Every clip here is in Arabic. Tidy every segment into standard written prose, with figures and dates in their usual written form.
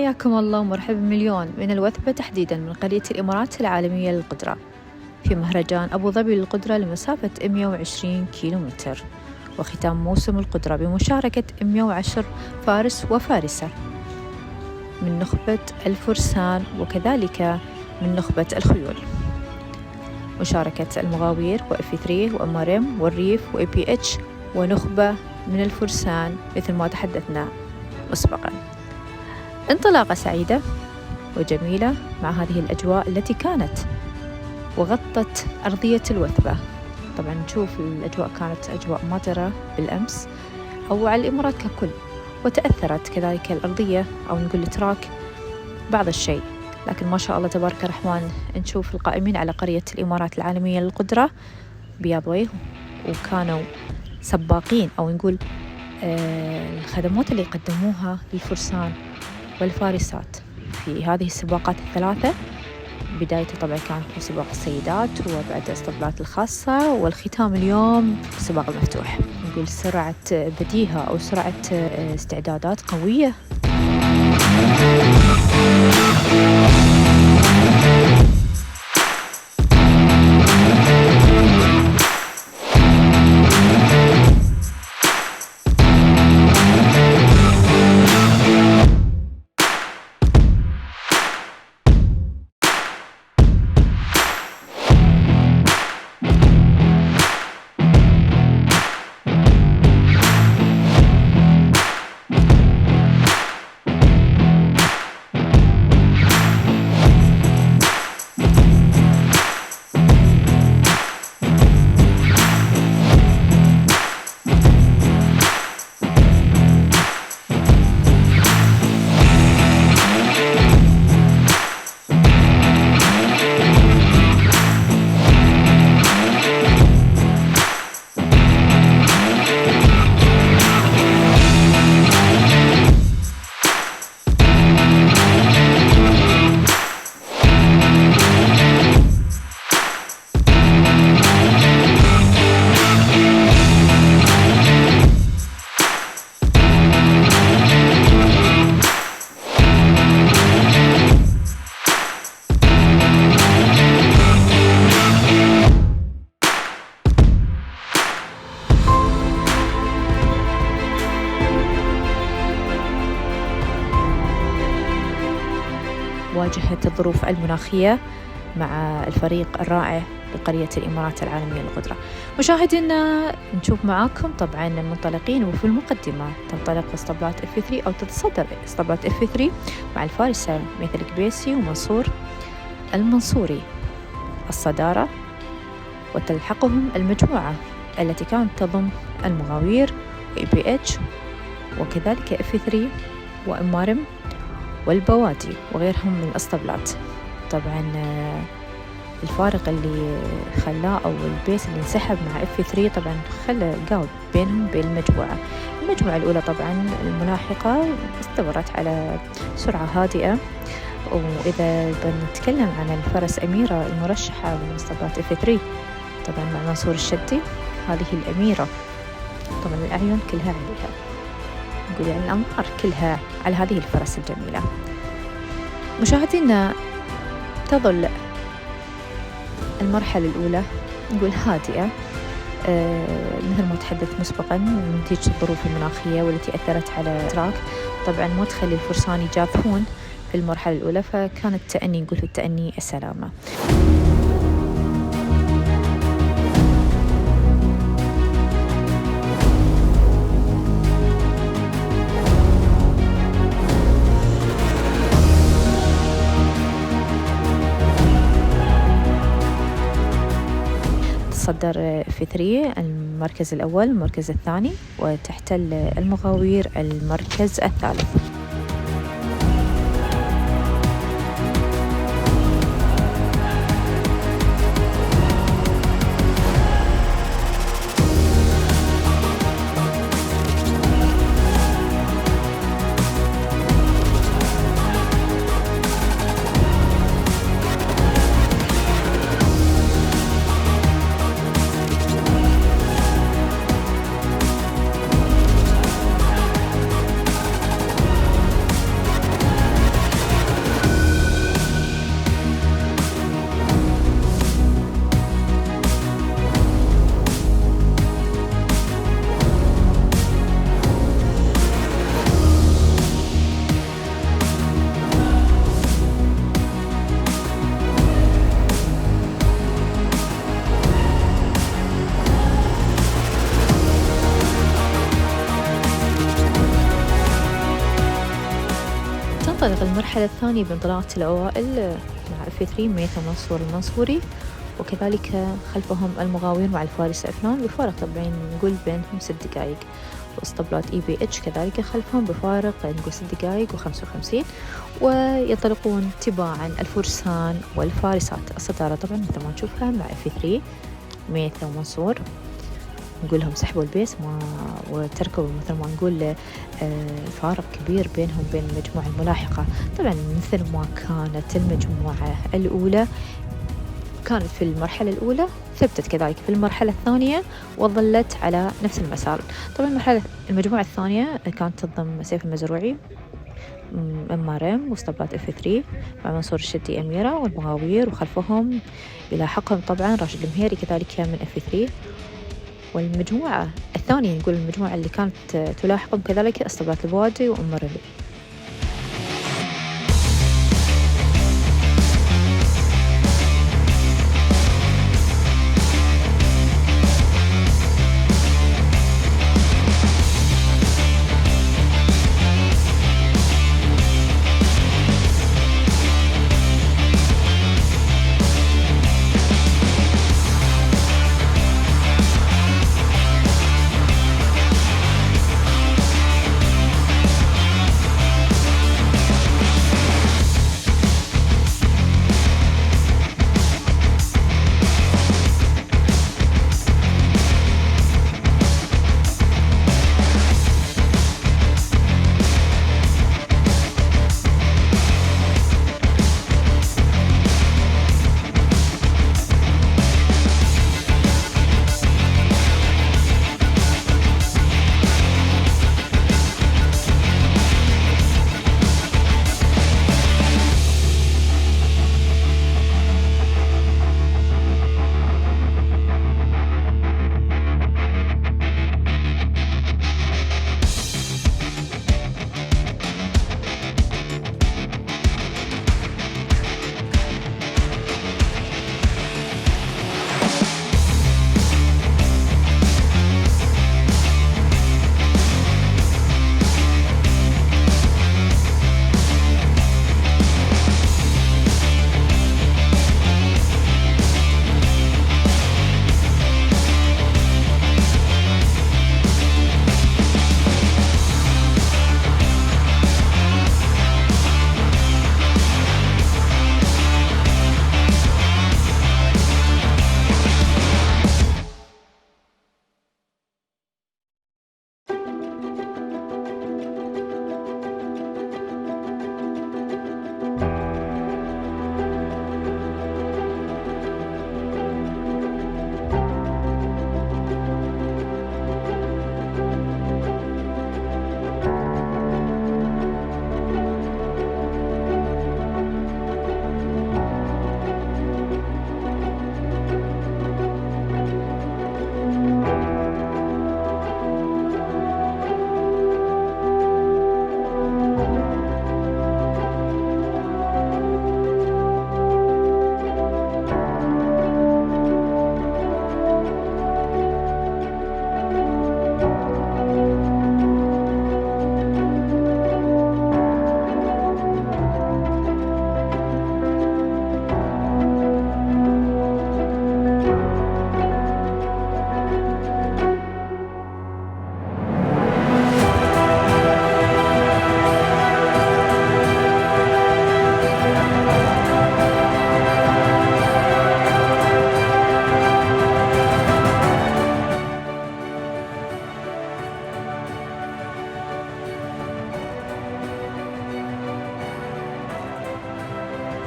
حياكم الله ومرحبا مليون من الوثبة، تحديدا من قرية الإمارات العالمية للقدرة في مهرجان أبو ظبي للقدرة لمسافة 120 كيلومتر، وختام موسم القدرة بمشاركة 110 فارس وفارسة من نخبة الفرسان وكذلك من نخبة الخيول، مشاركة المغاوير وF3 وMRM والريف وAPH ونخبة من الفرسان مثل ما تحدثنا مسبقا. انطلاقة سعيدة وجميلة مع هذه الأجواء التي كانت وغطت أرضية الوثبة. طبعا نشوف الأجواء كانت أجواء مطرة بالأمس أو على الإمارات ككل، وتأثرت كذلك الأرضية أو نقول التراك بعض الشيء، لكن ما شاء الله تبارك الرحمن نشوف القائمين على قرية الإمارات العالمية للقدرة بياضويه وكانوا سباقين أو نقول الخدمات اللي قدموها للفرسان والفارسات في هذه السباقات الثلاثة. بدايته طبعا كانت سباق السيدات وبعد الاسطبلات الخاصة، والختام اليوم السباق المفتوح. نقول سرعة بديهة أو سرعة استعدادات قوية. واجهت الظروف المناخية مع الفريق الرائع لقرية الإمارات العالمية للقدرة. مشاهدينا نشوف معاكم طبعا المنطلقين، وفي المقدمة تنطلق اسطبلات F3 أو تتصدر اسطبلات F3 مع الفارسة مثل قبيسي ومنصور المنصوري الصدارة، وتلحقهم المجموعة التي كانت تضم المغاوير وAPH وكذلك F3 وMRM والبوادي وغيرهم من الاسطبلات. طبعا الفارق اللي خلاه أو البيس اللي انسحب مع F3 طبعا خلى جاب بينهم وبين المجموعة الأولى. طبعا الملاحقة استمرت على سرعة هادئة، وإذا بنتكلم عن الفرس أميرة المرشحة من اسطبلات F3 طبعا مع منصور الشدي، هذه الأميرة طبعا الأعين كلها عليها، نقول يعني الأنظار كلها على هذه الفرس الجميلة. مشاهدينا تظل المرحلة الأولى نقول هادئة مثل ما تحدث مسبقا نتيجة الظروف المناخية والتي أثرت على التراك. طبعا ما تخلي الفرسان يجافون في المرحلة الأولى، فكانت تأني نقول في التأني السلامة. تصدر F3 المركز الأول المركز الثاني، وتحتل المغاوير المركز الثالث. تنطلق المرحلة الثانية بانطلاقة الأوائل مع F3 ميثا منصور المنصوري، وكذلك خلفهم المغاوير مع الفارس عفنان بفارق طبعا نقول بينهم 6 دقائق، واسطبلات EBH كذلك خلفهم بفارق نقول 6 دقائق و55، وينطلقون تباعا الفرسان والفارسات. الصدارة طبعا مثل ما نشوفها مع F3 ميثا ومنصور، نقول لهم سحبوا البيس وتركوا مثل ما نقول فارق كبير بينهم وبين المجموعة الملاحقة. طبعا مثل ما كانت المجموعة الأولى كانت في المرحلة الأولى ثبتت كذلك في المرحلة الثانية وظلت على نفس المسار. طبعا المجموعة الثانية كانت تنضم سيف المزروعي MRM واسطبلات F3 مع منصور الشدي أميرة والمغاوير، وخلفهم يلاحقهم طبعا راشد المهيري كذلك من F3. والمجموعة الثانية نقول المجموعة اللي كانت تلاحقهم كذلك اسطبلات البوادي وأمرلي.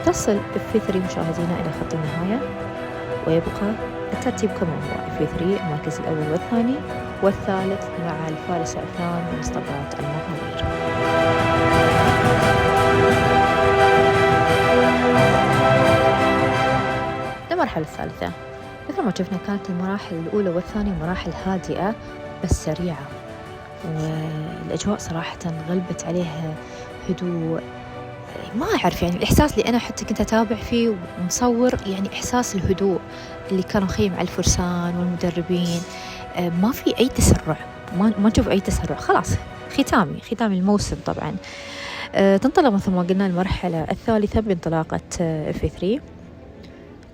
تصل F3 مشاهدينا إلى خط النهاية، ويبقى الترتيب كما هو: F3 المركز الأول والثاني والثالث مع الفارس عفنان من اسطبلات المغاوير. المرحلة الثالثة مثل ما شفنا كانت المراحل الأولى والثانية مراحل هادئة بس سريعة، والأجواء صراحة غلبت عليها هدوء. ما أعرف يعني الإحساس اللي أنا حتى كنت أتابع فيه ومصور، يعني إحساس الهدوء اللي كانوا مخيم على الفرسان والمدربين. ما في أي تسرع، ما نشوف أي تسرع. خلاص ختامي الموسم طبعا. تنطلق مثل ما قلنا المرحلة الثالثة بانطلاقة F3،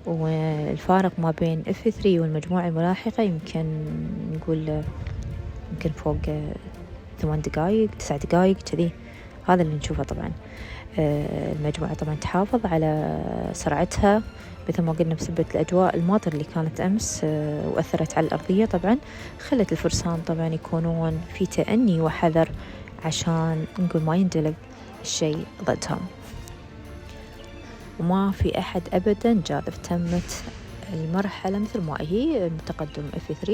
والفارق ما بين F3 والمجموعة الملاحقة يمكن نقول يمكن فوق 8 دقايق 9 دقايق كذي، هذا اللي نشوفه. طبعا المجموعة طبعا تحافظ على سرعتها مثل ما قلنا بسبب الأجواء الماطر اللي كانت أمس وأثرت على الأرضية، طبعا خلت الفرسان طبعا يكونون في تأني وحذر عشان نقول ما يندلب الشيء ضدهم. وما في أحد أبدا جاذب، تمت المرحلة مثل ما هي، التقدم F3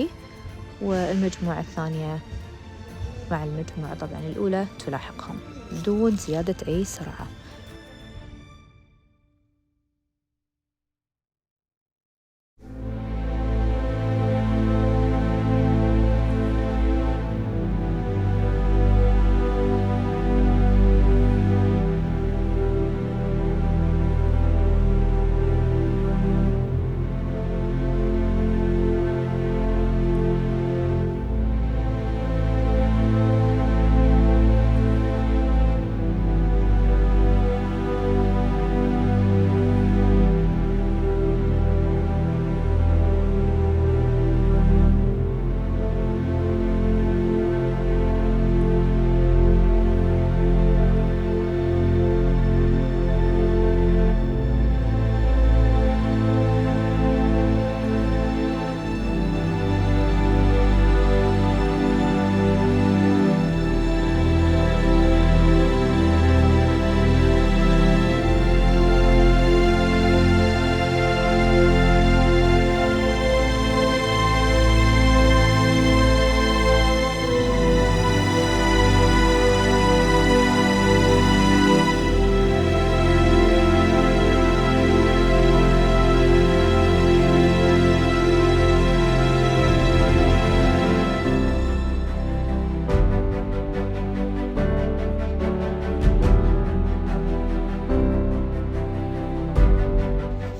والمجموعة الثانية مع المجموعة طبعا الأولى تلاحقهم بدون زيادة أي سرعة.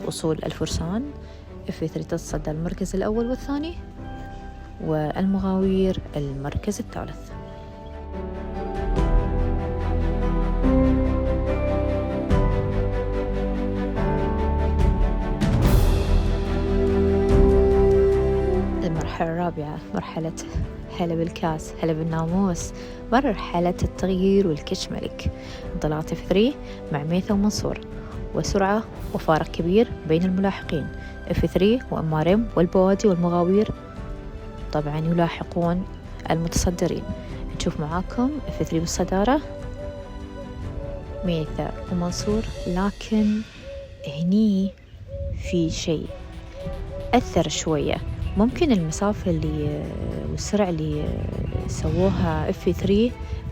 وصول الفرسان F3 تتصدر المركز الأول والثاني، والمغاوير المركز الثالث. المرحلة الرابعة مرحلة حلب الكاس، حلب الناموس، مرحلة التغيير والكش ملك. انطلاقة F3 مع ميثا ومنصور، وسرعة وفارق كبير بين الملاحقين. F3 وأمارم والبوادي والمغاوير طبعا يلاحقون المتصدرين. نشوف معاكم F3 بالصدارة ميثا ومنصور، لكن هني في شيء أثر شوية، ممكن المسافة اللي والسرعة اللي سووها F3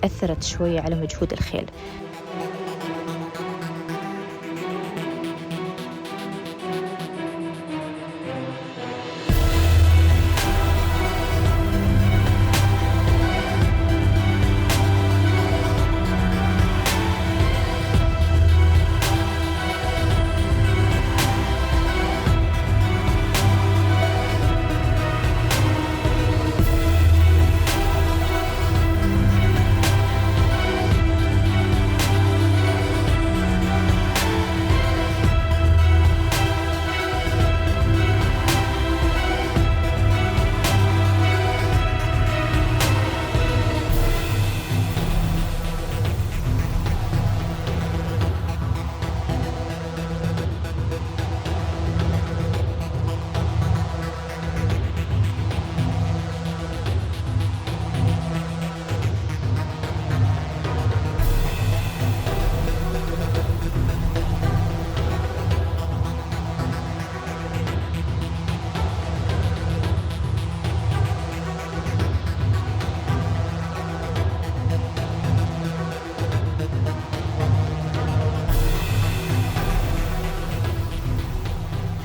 أثرت شوية على مجهود الخيل.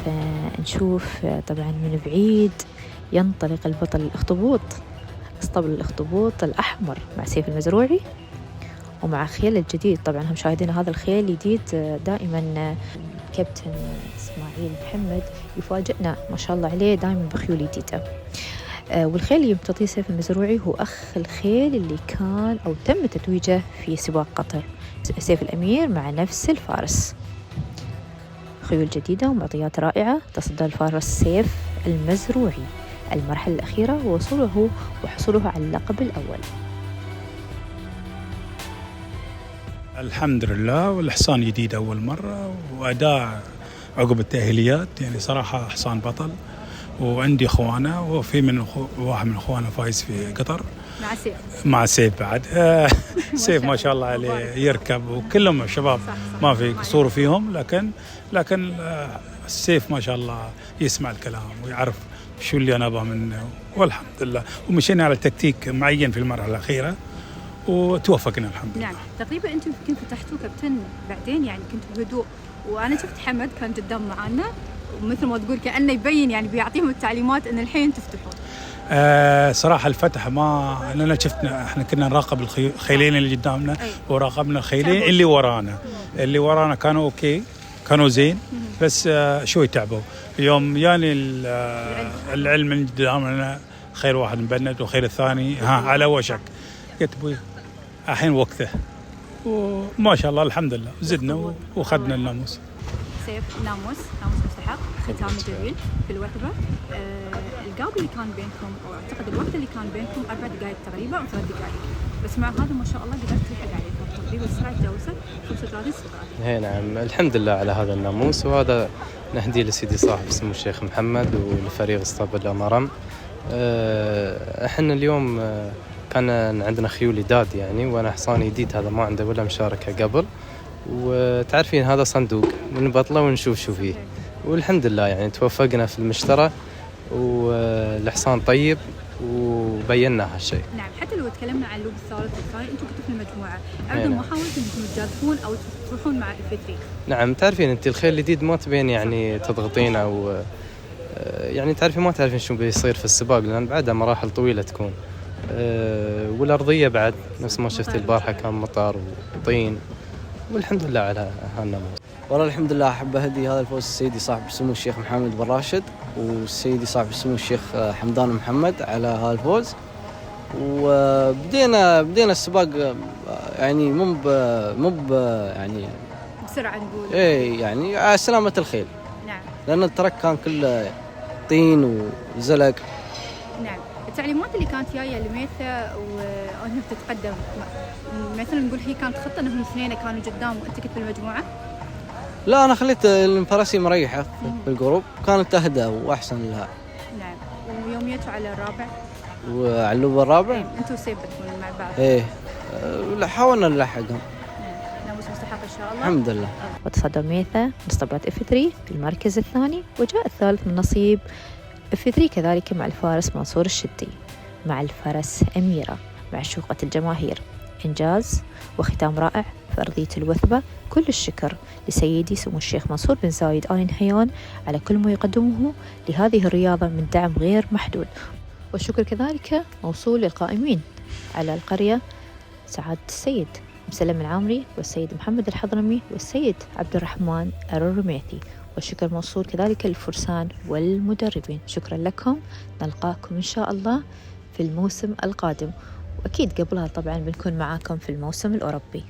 فنشوف طبعا من بعيد ينطلق البطل الأخطبوط، اسطبل الأخطبوط الأحمر مع سيف المزروعي ومع خيل الجديد. طبعا هم شاهدين هذا الخيل الجديد، دائما كابتن إسماعيل محمد يفاجئنا ما شاء الله عليه دائما بخيول جديدة. والخيل اللي يمتطيه سيف المزروعي هو أخ الخيل اللي كان أو تم تتويجه في سباق قطر سيف الأمير مع نفس الفارس. خيول جديدة ومعطيات رائعة. تصدر الفارس سيف المزروعي المرحلة الأخيرة وحصوله على اللقب الأول. الحمد لله، والحصان جديد أول مرة، وأداء عقب التأهيليات يعني صراحة حصان بطل. وعندي أخوانه، وفي واحد من أخوانه فايز في قطر مع سيف بعد. سيف ما شاء الله عليه يركب، وكلهم شباب ما في قصور فيهم، لكن السيف ما شاء الله يسمع الكلام ويعرف شو اللي أنا أبغى منه، والحمد لله. ومشينا على تكتيك معين في المرحلة الأخيرة وتوفقنا الحمد لله. نعم، تقريبا أنتم يمكن فتحتوا كابتن بعدين، يعني كنتوا بهدوء، وأنا شفت حمد كان قدام معانا ومثل ما تقول كأنه يبين يعني بيعطيهم التعليمات إن الحين تفتحون. صراحة الفتح لأننا شفنا، احنا كنا نراقب الخيلين اللي قدامنا، وراقبنا الخيلين اللي ورانا كانوا اوكي، كانوا زين، بس شوي تعبوا. يوم يعني العلم من قدامنا خير واحد مبند وخير الثاني على وشك، قلت بوي الحين وقته، وما شاء الله الحمد لله زدنا وخدنا الناموس. سيف ناموس مستحق، ختام جميل في الوثبة. الجاب اللي كان بينكم، أو أعتقد الوقت اللي كان بينكم 4 دقائق تقريبا أو 3 دقائق، بس مع هذا ما شاء الله قدرت تلحق عليكم تقريبا السرعة تجاوزت 35 سرعة. نعم، الحمد لله على هذا الناموس، وهذا نهدي لسيدي صاحب سمو الشيخ محمد ولفريق اسطبل مرم. احنا اليوم كان عندنا خيول جداد يعني، وانا حصاني جديد هذا ما عنده ولا مشاركة قبل، وتعرفين هذا صندوق نبطله ونشوف شو فيه، والحمد لله يعني توفقنا في المشترى، والحصان طيب وبينا هالشيء. نعم، حتى لو تكلمنا عن اللوب الثالث والثاني، انتم كنتوا في المجموعة، أبدا ما حاولتوا انكم تجازفون او تروحون مع الفتري؟ نعم، تعرفين انت الخيل الجديد ما تبين يعني تضغطين او يعني ما تعرفين شو بيصير في السباق، لان بعدها مراحل طويلة تكون، والأرضية بعد نفس ما شفتي البارحة كان مطر وطين، والحمد لله على هالناموس. والله الحمد لله. أحب أهدي هذا الفوز السيدي صاحب السمو الشيخ محمد بن راشد، والسيدي صاحب السمو الشيخ حمدان محمد على هذا الفوز. وبدينا السباق يعني مو يعني بسرعة نقول، يعني على سلامة الخيل. نعم، لأن الترك كان كله طين وزلق. نعم، التعليمات اللي كانت جايه لميثا وانها بتتقدم، مثلا نقول هي كانت خطه انهم اثنين كانوا قدام وانت كنت في المجموعه؟ لا، انا خليت الفرسي مريحه في الجروب، كانت اهدى واحسن لها. نعم، ويوم جيتوا على الرابع وعلى اللوب الرابع انتوا وسيف بتكونوا مع بعض؟ حاولنا نلحقهم. ناموس مستحق ان شاء الله الحمد لله. وتصدر ميثا من اسطبلات اف3 في المركز الثاني، وجاء الثالث من نصيب اف3 كذلك مع الفارس منصور الشدي مع الفرس أميرة مع شوقة الجماهير. إنجاز وختام رائع في أرضية الوثبة. كل الشكر لسيدي سمو الشيخ منصور بن زايد آل نهيان على كل ما يقدمه لهذه الرياضة من دعم غير محدود، والشكر كذلك موصول للقائمين على القرية سعادة السيد مسلم العامري والسيد محمد الحضرمي والسيد عبد الرحمن الرميثي، والشكر موصول كذلك للفرسان والمدربين. شكرا لكم، نلقاكم إن شاء الله في الموسم القادم، وأكيد قبلها طبعا بنكون معاكم في الموسم الأوروبي.